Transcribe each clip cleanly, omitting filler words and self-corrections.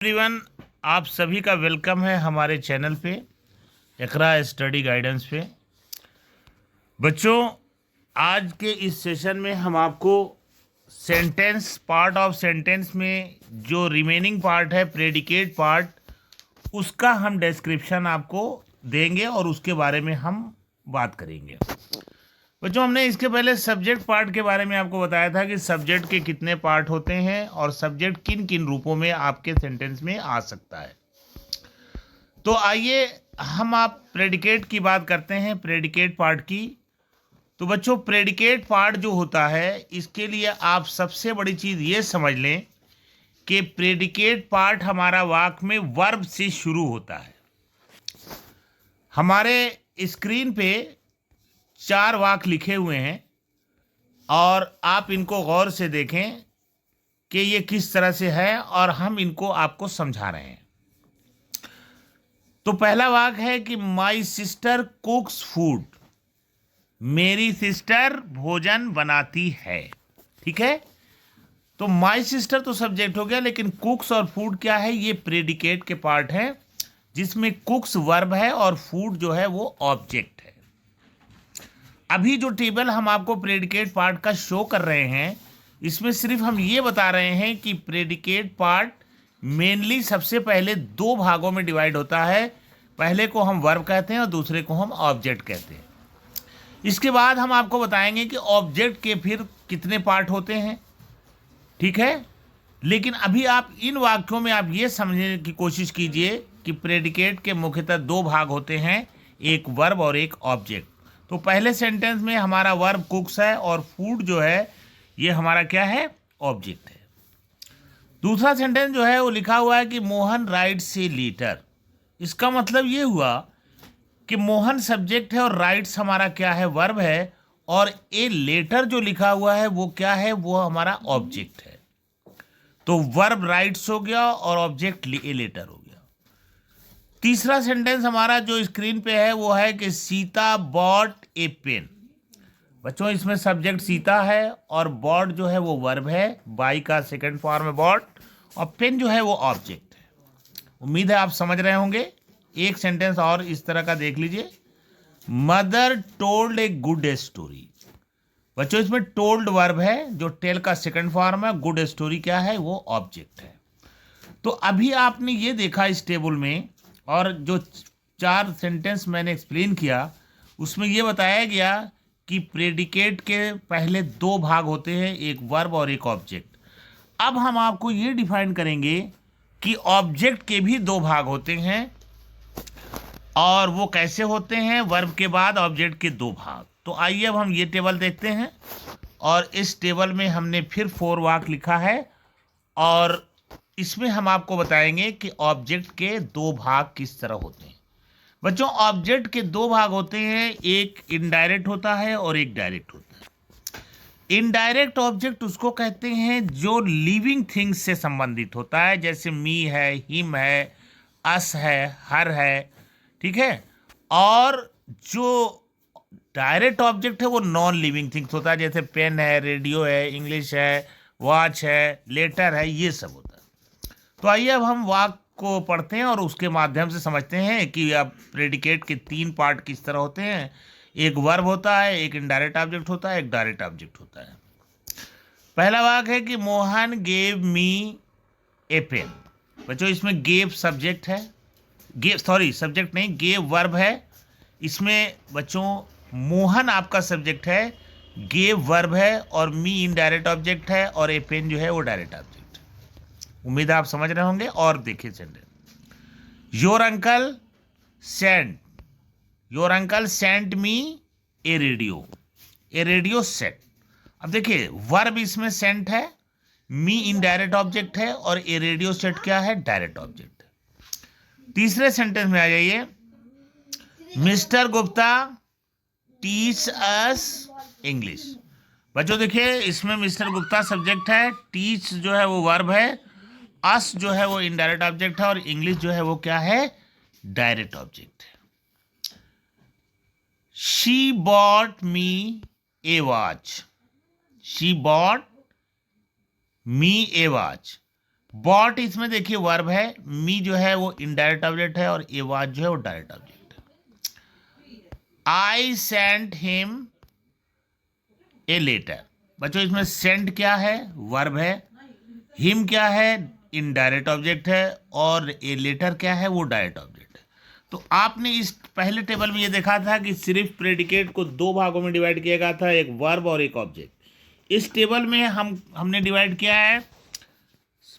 Everyone, आप सभी का वेलकम है हमारे चैनल पे इकरा स्टडी गाइडेंस पे। बच्चों, आज के इस सेशन में हम आपको सेंटेंस पार्ट ऑफ सेंटेंस में जो रिमेनिंग पार्ट है, प्रेडिकेट पार्ट, उसका हम डिस्क्रिप्शन आपको देंगे और उसके बारे में हम बात करेंगे। बच्चों, हमने इसके पहले सब्जेक्ट पार्ट के बारे में आपको बताया था कि सब्जेक्ट के कितने पार्ट होते हैं और सब्जेक्ट किन किन रूपों में आपके सेंटेंस में आ सकता है। तो आइए हम आप प्रेडिकेट की बात करते हैं, प्रेडिकेट पार्ट की। तो बच्चों, प्रेडिकेट पार्ट जो होता है, इसके लिए आप सबसे बड़ी चीज़ ये समझ लें कि प्रेडिकेट पार्ट हमारा वाक्य में वर्ब से शुरू होता है। हमारे स्क्रीन पे 4 वाक्य लिखे हुए हैं और आप इनको गौर से देखें कि ये किस तरह से है और हम इनको आपको समझा रहे हैं। तो पहला वाक्य है कि माई सिस्टर कुक्स फूड, मेरी सिस्टर भोजन बनाती है। ठीक है, तो माई सिस्टर तो सब्जेक्ट हो गया, लेकिन कुक्स और फूड क्या है? ये प्रेडिकेट के पार्ट है, जिसमें कुक्स वर्ब है और फूड जो है वो ऑब्जेक्ट है। अभी जो टेबल हम आपको प्रेडिकेट पार्ट का शो कर रहे हैं, इसमें सिर्फ हम ये बता रहे हैं कि प्रेडिकेट पार्ट मेनली सबसे पहले 2 भागों में डिवाइड होता है। पहले को हम वर्ब कहते हैं और दूसरे को हम ऑब्जेक्ट कहते हैं। इसके बाद हम आपको बताएंगे कि ऑब्जेक्ट के फिर कितने पार्ट होते हैं। ठीक है, लेकिन अभी आप इन वाक्यों में आप ये समझने की कोशिश कीजिए कि प्रेडिकेट के मुख्यतः 2 भाग होते हैं, एक वर्ब और एक ऑब्जेक्ट। तो पहले सेंटेंस में हमारा वर्ब कुक्स है और फूड जो है ये हमारा क्या है? ऑब्जेक्ट है। दूसरा सेंटेंस जो है वो लिखा हुआ है कि मोहन राइट्स ए लेटर। इसका मतलब ये हुआ कि मोहन सब्जेक्ट है और राइट्स हमारा क्या है? वर्ब है। और ए लेटर जो लिखा हुआ है वो क्या है? वो हमारा ऑब्जेक्ट है। तो वर्ब राइट्स हो गया और ऑब्जेक्ट ए लेटर हो गया। तीसरा सेंटेंस हमारा जो स्क्रीन पे है वो है कि सीता बॉट ए पेन। बच्चों, इसमें सब्जेक्ट सीता है और बॉट जो है वो वर्ब है, बाई का सेकंड फॉर्म है बॉट, और पेन जो है वो ऑब्जेक्ट है। उम्मीद है आप समझ रहे होंगे। एक सेंटेंस और इस तरह का देख लीजिए, mother told a good story. बच्चों, इसमें टोल्ड वर्ब है जो टेल का सेकंड फॉर्म है, गुड स्टोरी क्या है? वो ऑब्जेक्ट है। तो अभी आपने ये देखा इस टेबल में, और जो 4 सेंटेंस मैंने एक्सप्लेन किया उसमें ये बताया गया कि प्रेडिकेट के पहले 2 भाग होते हैं, एक वर्ब और एक ऑब्जेक्ट। अब हम आपको ये डिफाइन करेंगे कि ऑब्जेक्ट के भी 2 भाग होते हैं, और वो कैसे होते हैं? वर्ब के बाद ऑब्जेक्ट के 2 भाग। तो आइए अब हम ये टेबल देखते हैं, और इस टेबल में हमने फिर 4 वाक्य लिखा है, और इसमें हम आपको बताएंगे कि ऑब्जेक्ट के 2 भाग किस तरह होते हैं। बच्चों, ऑब्जेक्ट के 2 भाग होते हैं, एक इनडायरेक्ट होता है और एक डायरेक्ट होता है। इनडायरेक्ट ऑब्जेक्ट उसको कहते हैं जो लिविंग थिंग्स से संबंधित होता है, जैसे मी है, हिम है, अस है, हर है। ठीक है, और जो डायरेक्ट ऑब्जेक्ट है वो नॉन लिविंग थिंग्स होता है, जैसे पेन है, रेडियो है, इंग्लिश है, वॉच है, लेटर है, ये सब होता है। तो आइए अब हम वाक्य को पढ़ते हैं और उसके माध्यम से समझते हैं कि अब प्रेडिकेट के 3 पार्ट किस तरह होते हैं। एक वर्ब होता है, एक इनडायरेक्ट ऑब्जेक्ट होता है, एक डायरेक्ट ऑब्जेक्ट होता है। पहला वाक्य है कि मोहन गेव मी ए पेन। बच्चों, इसमें गेव सब्जेक्ट है, गेव सॉरी सब्जेक्ट नहीं, गेव वर्ब है। इसमें बच्चों मोहन आपका सब्जेक्ट है, गेव वर्ब है, और मी इनडायरेक्ट ऑब्जेक्ट है, और ए पेन जो है वो डायरेक्ट ऑब्जेक्ट है। उम्मीद है आप समझ रहे होंगे। और देखिए sentence, send your uncle sent me A radio set. अब देखिए, वर्ब इसमें सेंट है, मी इनडायरेक्ट ऑब्जेक्ट है, और ए रेडियो सेट क्या है? डायरेक्ट ऑब्जेक्ट है। तीसरे सेंटेंस में आ जाइए, mister Gupta teach us English. बच्चों देखिए, इसमें मिस्टर गुप्ता सब्जेक्ट है, टीच जो है वो वर्ब है, अस जो है वो इनडायरेक्ट ऑब्जेक्ट है, और इंग्लिश जो है वो क्या है? डायरेक्ट ऑब्जेक्ट है। She bought me a watch, she bought me a watch. Bought इसमें देखिए वर्ब है, मी जो है वो इनडायरेक्ट ऑब्जेक्ट है और ए वाज जो है वो डायरेक्ट ऑब्जेक्ट है। I sent him a letter. बच्चों इसमें सेंट क्या है, वर्ब है, हिम क्या है, इनडायरेक्ट ऑब्जेक्ट है, और ए लेटर क्या है, वो डायरेक्ट ऑब्जेक्ट है। तो आपने इस पहले टेबल में ये देखा था कि सिर्फ प्रेडिकेट को दो भागों में डिवाइड किया गया था, एक वर्ब और एक ऑब्जेक्ट। इस टेबल में हमने डिवाइड किया है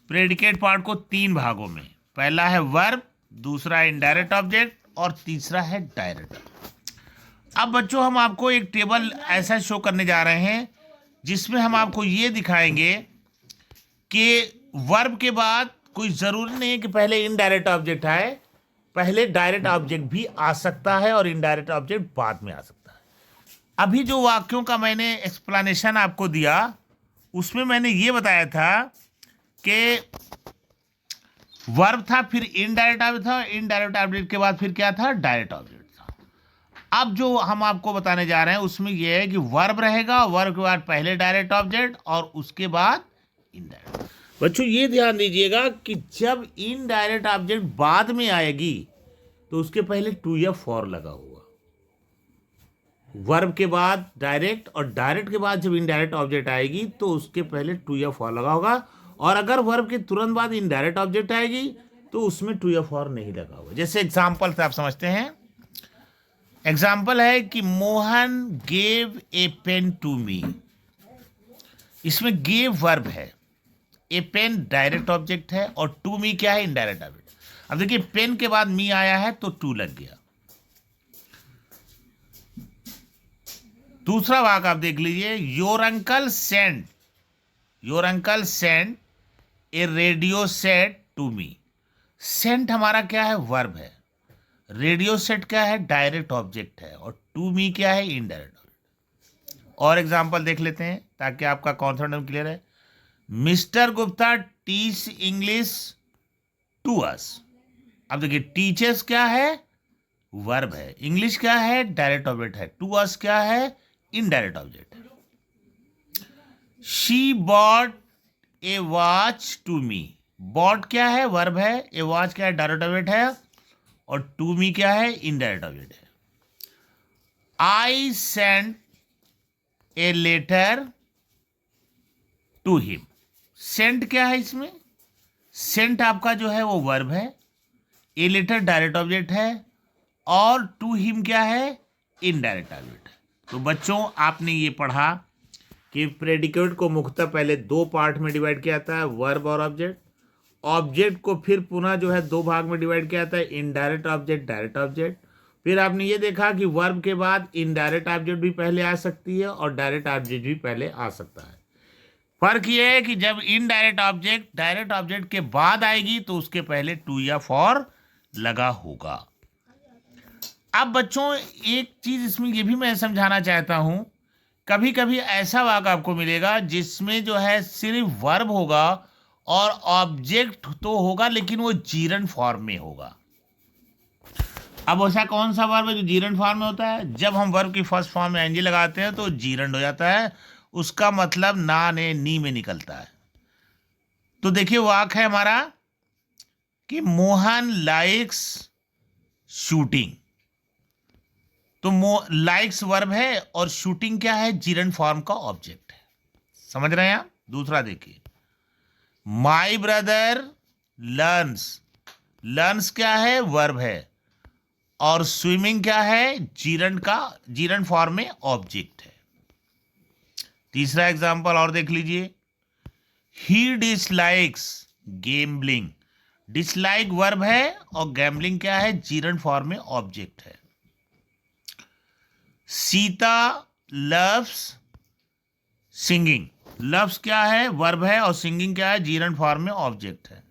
प्रेडिकेट पार्ट को तीन भागों में। पहला है वर्ब, दूसरा है इनडायरेक्ट ऑब्जेक्ट, और तीसरा है डायरेक्ट। अब बच्चों हम आपको एक टेबल ऐसा शो करने जा रहे हैं जिसमें हम आपको ये दिखाएंगे कि वर्ब के बाद कोई ज़रूरी नहीं है कि पहले इनडायरेक्ट ऑब्जेक्ट आए, पहले डायरेक्ट ऑब्जेक्ट भी आ सकता है और इनडायरेक्ट ऑब्जेक्ट बाद में आ सकता है। अभी जो वाक्यों का मैंने एक्सप्लेनेशन आपको दिया उसमें मैंने ये बताया था कि वर्ब था, फिर इनडायरेक्ट ऑब्जेक्ट था, इनडायरेक्ट ऑब्जेक्ट के बाद फिर क्या था, डायरेक्ट ऑब्जेक्ट था। अब जो हम आपको बताने जा रहे हैं उसमें यह है कि वर्ब रहेगा, वर्ब के बाद पहले डायरेक्ट ऑब्जेक्ट और उसके बाद इनडायरेक्ट। बच्चों ये ध्यान दीजिएगा कि जब इनडायरेक्ट ऑब्जेक्ट बाद में आएगी तो उसके पहले टू या फॉर लगा होगा। वर्ब के बाद डायरेक्ट और डायरेक्ट के बाद जब इनडायरेक्ट ऑब्जेक्ट आएगी तो उसके पहले टू या फॉर लगा होगा, और अगर वर्ब के तुरंत बाद इनडायरेक्ट ऑब्जेक्ट आएगी तो उसमें टू या फॉर नहीं लगा होगा। जैसे एग्जाम्पल से आप समझते हैं, एग्जाम्पल है कि Mohan gave a pen to me. इसमें गेव वर्ब है, ए पेन डायरेक्ट ऑब्जेक्ट है, और टू मी क्या है, इनडायरेक्ट ऑब्जेक्ट। अब देखिए पेन के बाद मी आया है तो टू लग गया। दूसरा वाक्य आप देख लीजिए, your uncle sent a radio set to me. Sent हमारा क्या है, वर्ब है, रेडियो सेट क्या है, डायरेक्ट ऑब्जेक्ट है, और टू मी क्या है, इनडायरेक्ट ऑब्जेक्ट। और एग्जांपल देख लेते हैं ताकि आपका कॉन्सेप्ट क्लियर है। Mister Gupta teach English to us. अब देखिए टीचर्स क्या है, वर्ब है, इंग्लिश क्या है, डायरेक्ट ऑब्जेक्ट है, टू अस क्या है, इनडायरेक्ट ऑब्जेक्ट है। She bought a watch to me. Bought क्या है, वर्ब है, ए वॉच क्या है, डायरेक्ट ऑब्जेक्ट है, और टू मी क्या है, इनडायरेक्ट ऑब्जेक्ट है। I sent a letter to him. Sent क्या है, इसमें सेंट आपका जो है वो वर्ब है, ए लेटर डायरेक्ट ऑब्जेक्ट है, और टू हिम क्या है, इनडायरेक्ट ऑब्जेक्ट है। तो बच्चों आपने ये पढ़ा कि प्रेडिकेट को मुख्यतः पहले दो पार्ट में डिवाइड किया जाता है, वर्ब और ऑब्जेक्ट। ऑब्जेक्ट को फिर पुनः जो है दो भाग में डिवाइड किया जाता है, इनडायरेक्ट ऑब्जेक्ट, डायरेक्ट ऑब्जेक्ट। फिर आपने ये देखा कि वर्ब के बाद इनडायरेक्ट ऑब्जेक्ट भी पहले आ सकती है और डायरेक्ट ऑब्जेक्ट भी पहले आ सकता है। फर्क ये है कि जब इनडायरेक्ट ऑब्जेक्ट डायरेक्ट ऑब्जेक्ट के बाद आएगी तो उसके पहले टू या फॉर लगा होगा। अब बच्चों एक चीज इसमें ये भी मैं समझाना चाहता हूं, कभी कभी ऐसा वाक्य आपको मिलेगा जिसमें जो है सिर्फ वर्ब होगा और ऑब्जेक्ट तो होगा लेकिन वो जीरन फॉर्म में होगा। अब ऐसा कौन सा वर्ब है जो जीरन फॉर्म में होता है? जब हम वर्ब की फर्स्ट फॉर्म में एनजी लगाते हैं तो जीरन हो जाता है, उसका मतलब ना ने नी में निकलता है। तो देखिए वाक्य है हमारा कि मोहन लाइक्स शूटिंग। तो लाइक्स वर्ब है और शूटिंग क्या है, जीरन फॉर्म का ऑब्जेक्ट है। समझ रहे हैं आप? दूसरा देखिए, माई ब्रदर लर्न्स क्या है, वर्ब है, और स्विमिंग क्या है, जीरन फॉर्म में ऑब्जेक्ट है। तीसरा एग्जांपल और देख लीजिए, ही डिसलाइक्स गैम्बलिंग। डिसलाइक वर्ब है और गैम्बलिंग क्या है, जीरन फॉर्म में ऑब्जेक्ट है। Sita loves singing. लव्स क्या है, वर्ब है, और सिंगिंग क्या है, जीरन फॉर्म में ऑब्जेक्ट है।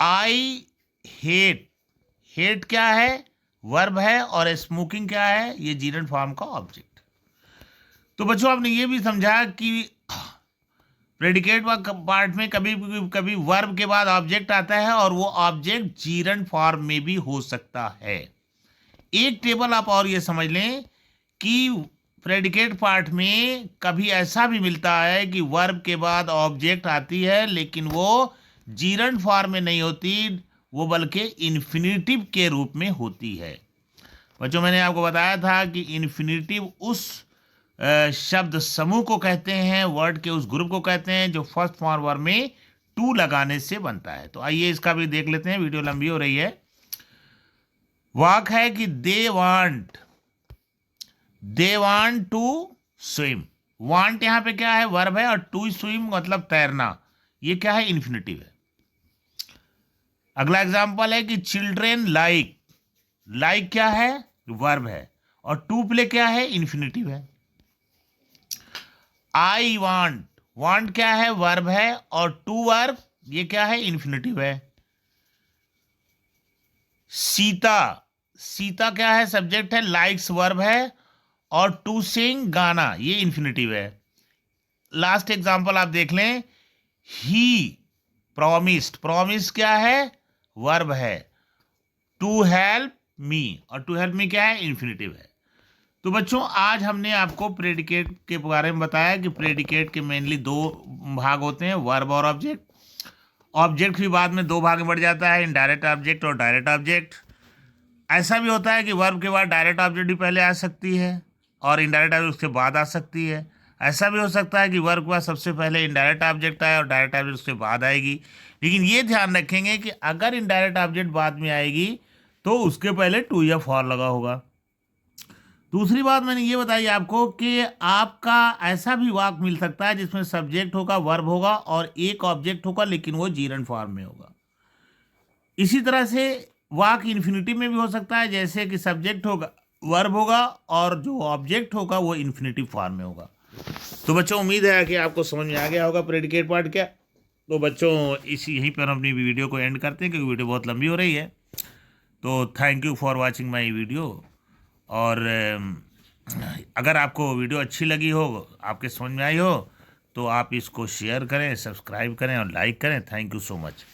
आई हेट क्या है, वर्ब है, और स्मोकिंग क्या है, ये जीरन फॉर्म का ऑब्जेक्ट। तो बच्चों आपने ये भी समझा कि प्रेडिकेट पार्ट में कभी कभी वर्ब के बाद ऑब्जेक्ट आता है और वो ऑब्जेक्ट जीरन फॉर्म में भी हो सकता है। एक टेबल आप और ये समझ लें कि प्रेडिकेट पार्ट में कभी ऐसा भी मिलता है कि वर्ब के बाद ऑब्जेक्ट आती है, लेकिन वो जीरंड फॉर्म में नहीं होती, वो बल्कि इन्फिनिटिव के रूप में होती है। बच्चों, मैंने आपको बताया था कि इन्फिनिटिव उस शब्द समूह को कहते हैं, वर्ड के उस ग्रुप को कहते हैं जो फर्स्ट फॉर्म वर्ब में टू लगाने से बनता है। तो आइए इसका भी देख लेते हैं, वीडियो लंबी हो रही है। वाक्य है कि they want to swim. Want यहां पे क्या है, वर्ब है, और टू स्विम मतलब तैरना, ये क्या है, इन्फिनिटिव है। अगला एग्जांपल है कि चिल्ड्रेन लाइक क्या है, वर्ब है, और टू प्ले क्या है, इन्फिनिटिव है। आई वांट क्या है, वर्ब है, और टू वर्ब ये क्या है, इन्फिनिटिव है। सीता क्या है, सब्जेक्ट है, लाइक्स वर्ब है, और टू सिंग गाना ये इन्फिनिटिव है। लास्ट एग्जांपल आप देख लें, ही प्रॉमिस क्या है, वर्ब है, टू हेल्प मी, और टू हेल्प मी क्या है, इन्फिनिटिव है। तो बच्चों, आज हमने आपको प्रेडिकेट के बारे में बताया कि प्रेडिकेट के मेनली दो भाग होते हैं, वर्ब और ऑब्जेक्ट। ऑब्जेक्ट भी बाद में दो भाग में बढ़ जाता है, इनडायरेक्ट ऑब्जेक्ट और डायरेक्ट ऑब्जेक्ट। ऐसा भी होता है कि वर्ब के बाद डायरेक्ट ऑब्जेक्ट भी पहले आ सकती है और इनडायरेक्ट ऑब्जेक्ट उसके बाद आ सकती है। ऐसा भी हो सकता है कि वर्ब के बाद सबसे पहले इनडायरेक्ट ऑब्जेक्ट आए और डायरेक्ट ऑब्जेक्ट उसके बाद आएगी। लेकिन ये ध्यान रखेंगे कि अगर इनडायरेक्ट ऑब्जेक्ट बाद में आएगी तो उसके पहले टू या फॉर लगा होगा। दूसरी बात मैंने ये बताई आपको कि आपका ऐसा भी वाक्य मिल सकता है जिसमें सब्जेक्ट होगा, वर्ब होगा और एक ऑब्जेक्ट होगा, लेकिन वो जीरंड फॉर्म में होगा। इसी तरह से वाक्य इन्फिनिटिव में भी हो सकता है, जैसे कि सब्जेक्ट होगा, वर्ब होगा और जो ऑब्जेक्ट होगा वो इन्फिनिटिव फॉर्म में होगा। तो बच्चों, उम्मीद है कि आपको समझ में आ गया होगा प्रेडिकेट पार्ट क्या। तो बच्चों, यहीं पर हम अपनी वीडियो को एंड करते हैं क्योंकि वीडियो बहुत लंबी हो रही है। तो thank you for watching my video. और अगर आपको वीडियो अच्छी लगी हो, आपके समझ में आई हो, तो आप इसको शेयर करें, सब्सक्राइब करें और लाइक करें। Thank you so much.